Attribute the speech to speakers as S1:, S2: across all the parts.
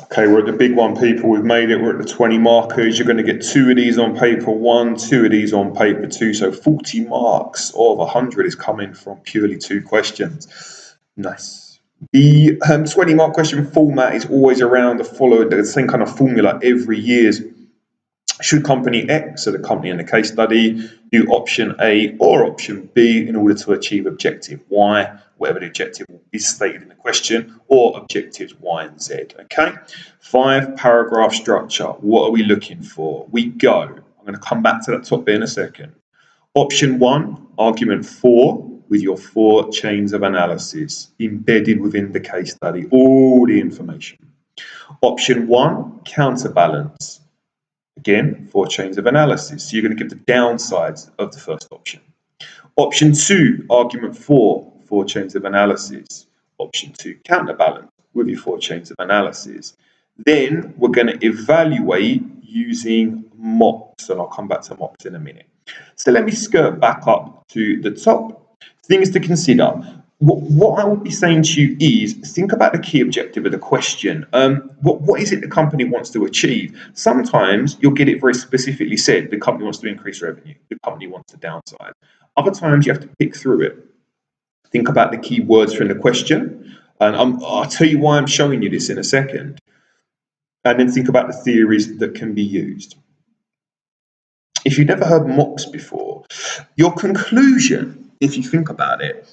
S1: Okay, we're at the big one, people. We've made it. We're at the 20 markers. You're going to get 2 of these on paper 1, 2 of these on paper 2. So 40 marks of 100 is coming from purely 2 questions. Nice. The 20 mark question format is always around the same kind of formula every year. Should company X, so the company in the case study, do option A or option B in order to achieve objective Y, whatever the objective is stated in the question, or objectives Y and Z, okay? 5 paragraph structure. What are we looking for? We go. I'm going to come back to that top bit in a second. Option 1, argument 4, with your 4 chains of analysis embedded within the case study, all the information. Option 1, counterbalance. Again, 4 chains of analysis. So you're going to give the downsides of the first option. Option 2, argument 4, 4 chains of analysis. Option 2, counterbalance with your 4 chains of analysis. Then we're going to evaluate using mocks, and I'll come back to mocks in a minute. So let me skirt back up to the top. Things to consider. What I would be saying to you is think about the key objective of the question. What is it the company wants to achieve? Sometimes you'll get it very specifically said. The company wants to increase revenue. The company wants to downsize. Other times you have to pick through it. Think about the key words from the question. And I'll tell you why I'm showing you this in a second. And then think about the theories that can be used. If you've never heard mocks before, your conclusion, if you think about it,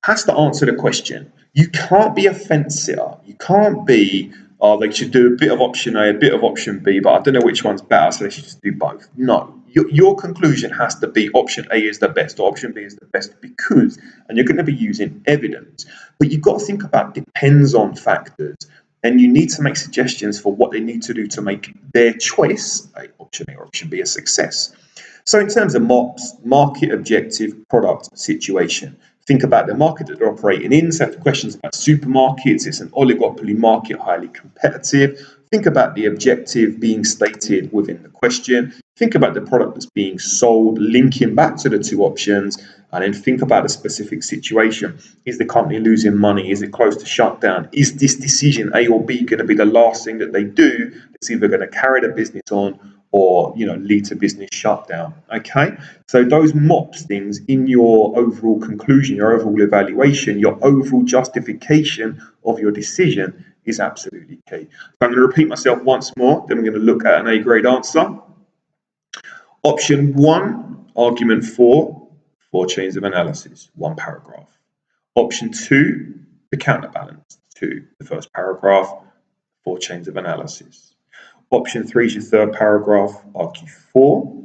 S1: has to answer the question. You can't be a fencer. You can't be, they should do a bit of option A, a bit of option B, but I don't know which one's better, so they should just do both. No, your conclusion has to be option A is the best or option B is the best because, and you're going to be using evidence. But you've got to think about depends on factors, and you need to make suggestions for what they need to do to make their choice, option A or option B, a success. So in terms of mocks, market objective, product, situation. Think about the market that they're operating in. So if the question's about supermarkets, it's an oligopoly market, highly competitive. Think about the objective being stated within the question. Think about the product that's being sold, linking back to the 2 options, and then think about the specific situation. Is the company losing money? Is it close to shutdown? Is this decision A or B going to be the last thing that they do? It's either going to carry the business on or lead to business shutdown. Okay, so those MOPS things in your overall conclusion, your overall evaluation, your overall justification of your decision is absolutely key. So I'm going to repeat myself once more, then we're going to look at an A grade answer. Option 1, argument 4, 4 chains of analysis, 1 paragraph. Option 2, the counterbalance, 2, the first paragraph, 4 chains of analysis. Option 3 is your 3rd paragraph, argue 4.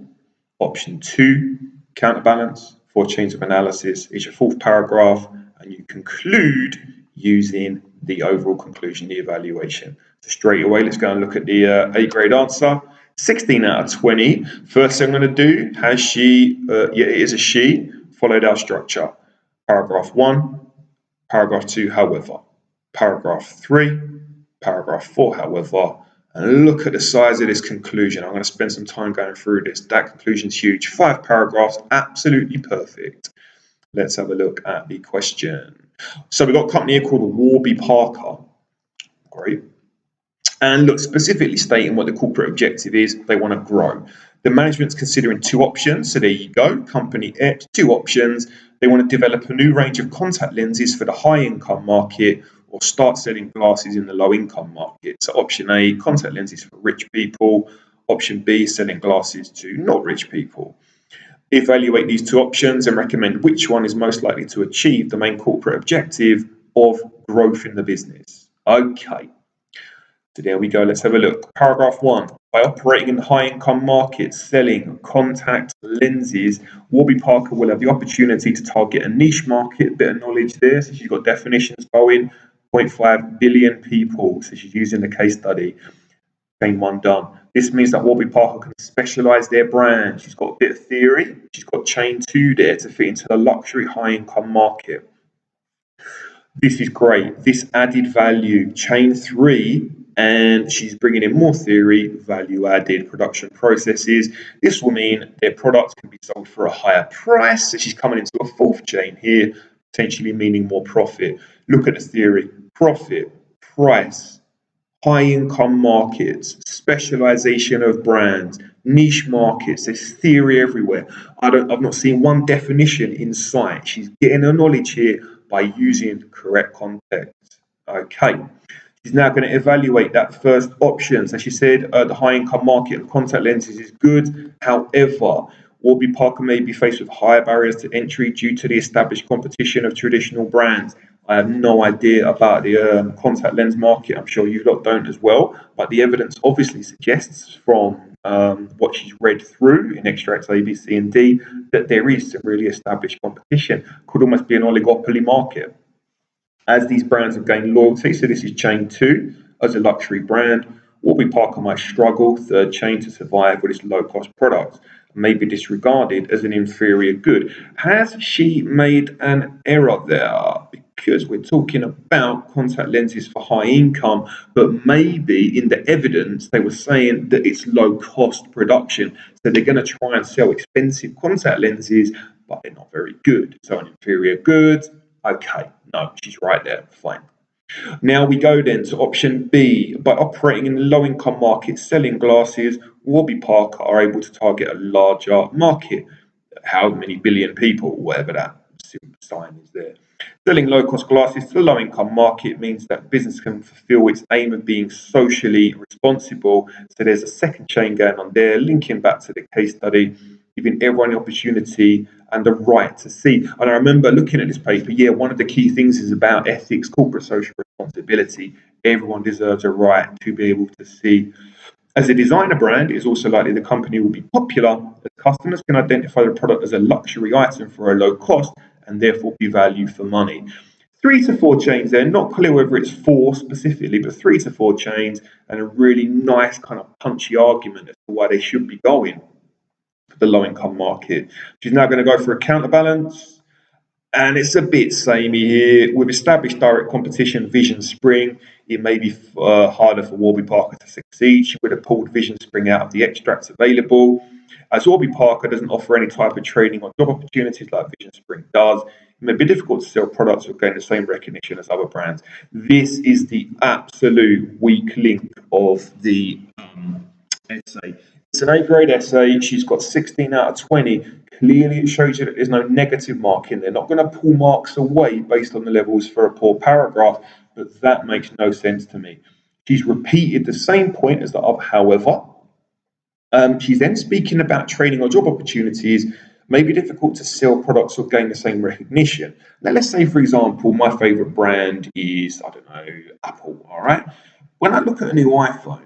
S1: Option 2, counterbalance, 4 chains of analysis is your 4th paragraph, and you conclude using the overall conclusion, the evaluation. So straight away, let's go and look at the A grade answer. 16 out of 20. First thing I'm going to do, has she, it is a she, followed our structure. Paragraph 1, paragraph 2, however. Paragraph 3, paragraph 4, however. And look at the size of this conclusion. I'm going to spend some time going through this. That conclusion's huge. 5 paragraphs, absolutely perfect. Let's have a look at the question. So we've got a company here called Warby Parker. Great. And look, specifically stating what the corporate objective is, they want to grow. The management's considering 2 options. So there you go, company X, 2 options. They want to develop a new range of contact lenses for the high income market or start selling glasses in the low income market. So option A, contact lenses for rich people. Option B, selling glasses to not rich people. Evaluate these 2 options and recommend which one is most likely to achieve the main corporate objective of growth in the business. Okay. So there we go, let's have a look. Paragraph 1, by operating in the high income market, selling contact lenses, Warby Parker will have the opportunity to target a niche market, a bit of knowledge there. So she's got definitions going, 0.5 billion people. So she's using the case study. Chain 1 done. This means that Warby Parker can specialize their brand. She's got a bit of theory. She's got chain 2 there to fit into the luxury high income market. This is great. This added value, chain 3, and she's bringing in more theory, value added production processes. This will mean their products can be sold for a higher price. So she's coming into a 4th chain here, potentially meaning more profit. Look at the theory, profit, price, high income markets, specialization of brands, niche markets. There's theory everywhere. I've not seen one definition in sight. She's getting her knowledge here by using correct context. Okay. She's now going to evaluate that first option. So she said the high income market of contact lenses is good. However, Warby Parker may be faced with higher barriers to entry due to the established competition of traditional brands. I have no idea about the contact lens market. I'm sure you lot don't as well. But the evidence obviously suggests from what she's read through in extracts A, B, C, and D that there is some really established competition. Could almost be an oligopoly market. As these brands have gained loyalty, so this is chain 2, as a luxury brand, Warby Parker might struggle, third chain, to survive with its low-cost products, and may be disregarded as an inferior good. Has she made an error there? Because we're talking about contact lenses for high income, but maybe in the evidence they were saying that it's low-cost production, so they're going to try and sell expensive contact lenses, but they're not very good. So an inferior good. Okay, no, she's right there. Fine. Now we go then to option B. By operating in the low income market selling glasses, Warby Parker are able to target a larger market. How many billion people, whatever that sign is there. Selling low cost glasses to the low income market means that business can fulfill its aim of being socially responsible. So there's a second chain going on there, linking back to the case study, giving everyone the opportunity and the right to see. And I remember looking at this paper, one of the key things is about ethics, corporate social responsibility. Everyone deserves a right to be able to see. As a designer brand, it is also likely the company will be popular as customers can identify the product as a luxury item for a low cost and therefore be value for money. 3 to 4 chains there, not clear whether it's 4 specifically, but 3 to 4 chains, and a really nice kind of punchy argument as to why they should be going for the low income market. She's now going to go for a counterbalance. And it's a bit samey here. With established direct competition, Vision Spring, it may be harder for Warby Parker to succeed. She would have pulled Vision Spring out of the extracts available. As Warby Parker doesn't offer any type of training or job opportunities like Vision Spring does, it may be difficult to sell products or gain the same recognition as other brands. This is the absolute weak link of the essay. It's an A-grade essay. She's got 16 out of 20. Clearly, it shows you that there's no negative mark in there. Not going to pull marks away based on the levels for a poor paragraph, but that makes no sense to me. She's repeated the same point as the other, however. She's then speaking about training or job opportunities may be difficult to sell products or gain the same recognition. Now, let's say, for example, my favorite brand is, I don't know, Apple, all right? When I look at a new iPhone,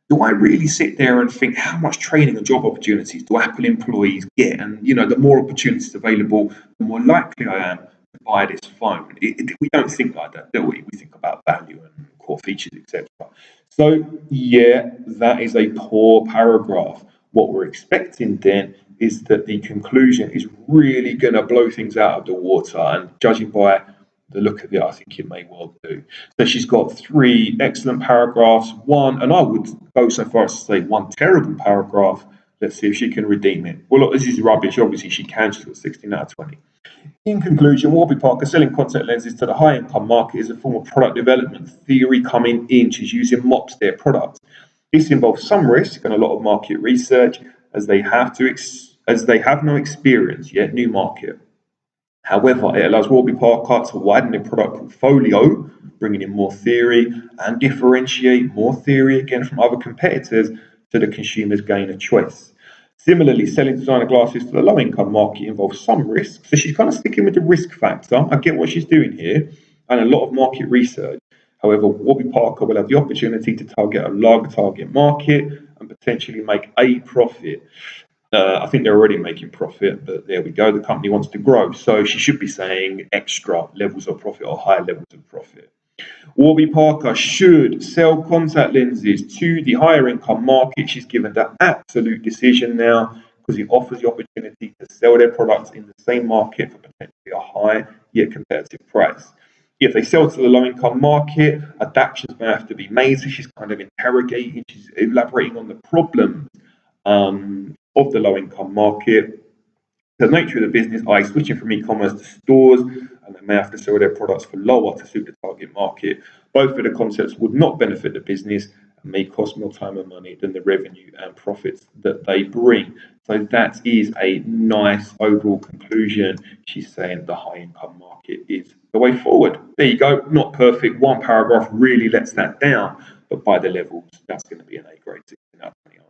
S1: do I really sit there and think how much training and job opportunities do Apple employees get? And, the more opportunities available, the more likely I am to buy this phone. We don't think like that, do we? We think about value and core features, etc. So, that is a poor paragraph. What we're expecting then is that the conclusion is really going to blow things out of the water. And judging by the look of it, I think it may well do. So she's got 3 excellent paragraphs, one, and I would go so far as to say 1 terrible paragraph. Let's see if she can redeem it. Well, look, this is rubbish. Obviously, she can. She's got 16 out of 20. In conclusion, Warby Parker selling contact lenses to the high-income market is a form of product development theory coming in. She's using MOPS, their products. This involves some risk and a lot of market research, as they have no experience yet, new market. However, it allows Warby Parker to widen their product portfolio, bringing in more theory and differentiate more theory again from other competitors so that consumers gain a choice. Similarly, selling designer glasses to the low-income market involves some risk. So she's kind of sticking with the risk factor. I get what she's doing here, and a lot of market research. However, Warby Parker will have the opportunity to target a larger target market and potentially make a profit. I think they're already making profit, but there we go. The company wants to grow. So she should be saying extra levels of profit or higher levels of profit. Warby Parker should sell contact lenses to the higher income market. She's given the absolute decision now because it offers the opportunity to sell their products in the same market for potentially a high yet competitive price. If they sell to the low income market, adaptations may have to be made. So she's kind of interrogating, she's elaborating on the problems of the low income market. The nature of the business, i.e. switching from e-commerce to stores, and they may have to sell their products for lower to suit the target market. Both of the concepts would not benefit the business and may cost more time and money than the revenue and profits that they bring. So that is a nice overall conclusion. She's saying the high income market is the way forward. There you go. Not perfect. One paragraph really lets that down, but by the levels, that's going to be an A grade 16 out of 20